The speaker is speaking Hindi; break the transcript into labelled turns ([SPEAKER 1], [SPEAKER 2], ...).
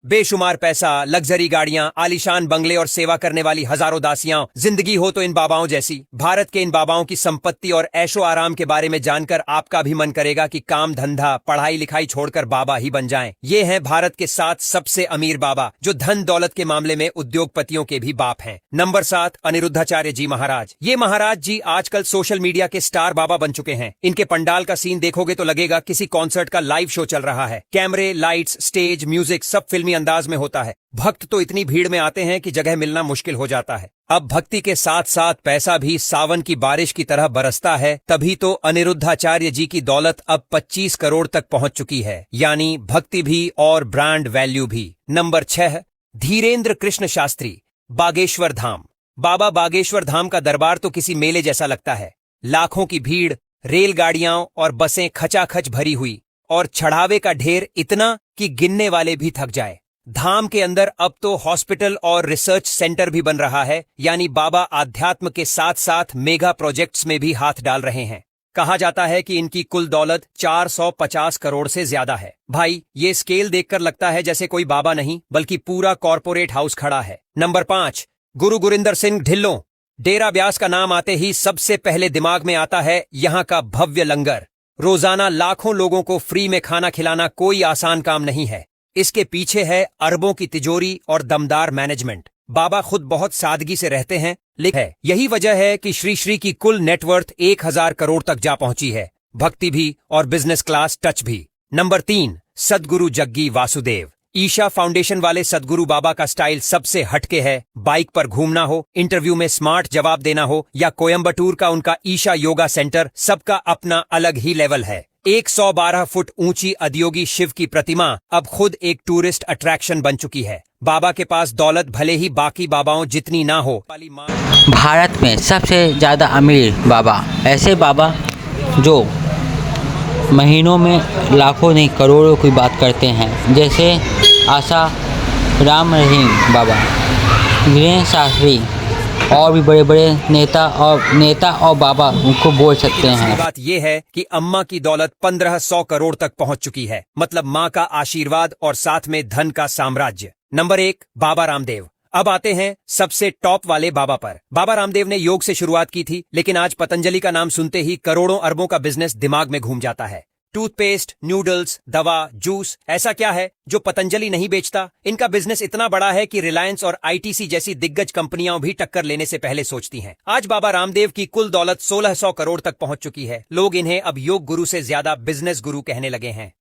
[SPEAKER 1] बेशुमार पैसा, लग्जरी गाड़ियां, आलीशान बंगले और सेवा करने वाली हजारों दासियां, जिंदगी हो तो इन बाबाओं जैसी। भारत के इन बाबाओं की संपत्ति और ऐशो आराम के बारे में जानकर आपका भी मन करेगा कि काम धंधा पढ़ाई लिखाई छोड़कर बाबा ही बन जाएं। ये हैं भारत के 7 सबसे अमीर बाबा, जो धन दौलत के मामले में उद्योगपतियों के भी बाप हैं। नंबर 7, अनिरुद्धाचार्य जी महाराज। ये महाराज जी आजकल सोशल मीडिया के स्टार बाबा बन चुके हैं। इनके पंडाल का सीन देखोगे तो लगेगा किसी कॉन्सर्ट का लाइव शो चल रहा है। कैमरे, लाइट्स, स्टेज, म्यूजिक सब फिल्मी अंदाज में होता है। भक्त तो इतनी भीड़ में आते हैं कि जगह मिलना मुश्किल हो जाता है। अब भक्ति के साथ साथ पैसा भी सावन की बारिश की तरह बरसता है, तभी तो अनिरुद्धाचार्य जी की दौलत अब 25 करोड़ तक पहुंच चुकी है, यानी भक्ति भी और ब्रांड वैल्यू भी। नंबर 6, धीरेन्द्र कृष्ण शास्त्री, बागेश्वर धाम। बाबा बागेश्वर धाम का दरबार तो किसी मेले जैसा लगता है। लाखों की भीड़, रेलगाड़ियां और बसें खचाखच भरी हुई और चढ़ावे का ढेर इतना कि गिनने वाले भी थक जाए। धाम के अंदर अब तो हॉस्पिटल और रिसर्च सेंटर भी बन रहा है, यानी बाबा आध्यात्म के साथ साथ मेगा प्रोजेक्ट्स में भी हाथ डाल रहे हैं। कहा जाता है कि इनकी कुल दौलत 450 करोड़ से ज्यादा है। भाई, ये स्केल देखकर लगता है जैसे कोई बाबा नहीं बल्कि पूरा कॉर्पोरेट हाउस खड़ा है। नंबर 5, गुरु गुरिंदर सिंह ढिल्लों। डेरा ब्यास का नाम आते ही सबसे पहले दिमाग में आता है यहाँ का भव्य लंगर। रोजाना लाखों लोगों को फ्री में खाना खिलाना कोई आसान काम नहीं है। इसके पीछे है अरबों की तिजोरी और दमदार मैनेजमेंट। बाबा खुद बहुत सादगी से रहते हैं, लेकिन यही वजह है कि श्री श्री की कुल नेटवर्थ 1000 करोड़ तक जा पहुंची है। भक्ति भी और बिजनेस क्लास टच भी। नंबर 3, सद्गुरु जग्गी वासुदेव। ईशा फाउंडेशन वाले सद्गुरु बाबा का स्टाइल सबसे हटके है। बाइक पर घूमना हो, इंटरव्यू में स्मार्ट जवाब देना हो या कोयम्बटूर का उनका ईशा योगा सेंटर, सबका अपना अलग ही लेवल है। 112 फुट ऊंची अदियोगी शिव की प्रतिमा अब खुद एक टूरिस्ट अट्रैक्शन बन चुकी है। बाबा के पास दौलत भले ही बाकी बाबाओं जितनी ना हो।
[SPEAKER 2] भारत में सबसे ज़्यादा अमीर बाबा, ऐसे बाबा जो महीनों में लाखों नहीं करोड़ों की बात करते हैं, जैसे आशा राम रहीम बाबा, वीरेंद्र शास्त्री और भी बड़े बड़े नेता और बाबा उनको बोल सकते हैं।
[SPEAKER 1] बात यह है कि अम्मा की दौलत 1500 करोड़ तक पहुंच चुकी है, मतलब माँ का आशीर्वाद और साथ में धन का साम्राज्य। नंबर 1, बाबा रामदेव। अब आते हैं सबसे टॉप वाले बाबा पर। बाबा रामदेव ने योग से शुरुआत की थी, लेकिन आज पतंजलि का नाम सुनते ही करोड़ों अरबों का बिजनेस दिमाग में घूम जाता है। टूथपेस्ट, नूडल्स, दवा, जूस, ऐसा क्या है जो पतंजलि नहीं बेचता? इनका बिजनेस इतना बड़ा है कि रिलायंस और आईटीसी जैसी दिग्गज कंपनियां भी टक्कर लेने से पहले सोचती हैं। आज बाबा रामदेव की कुल दौलत 1600 करोड़ तक पहुंच चुकी है। लोग इन्हें अब योग गुरु से ज्यादा बिजनेस गुरु कहने लगे हैं।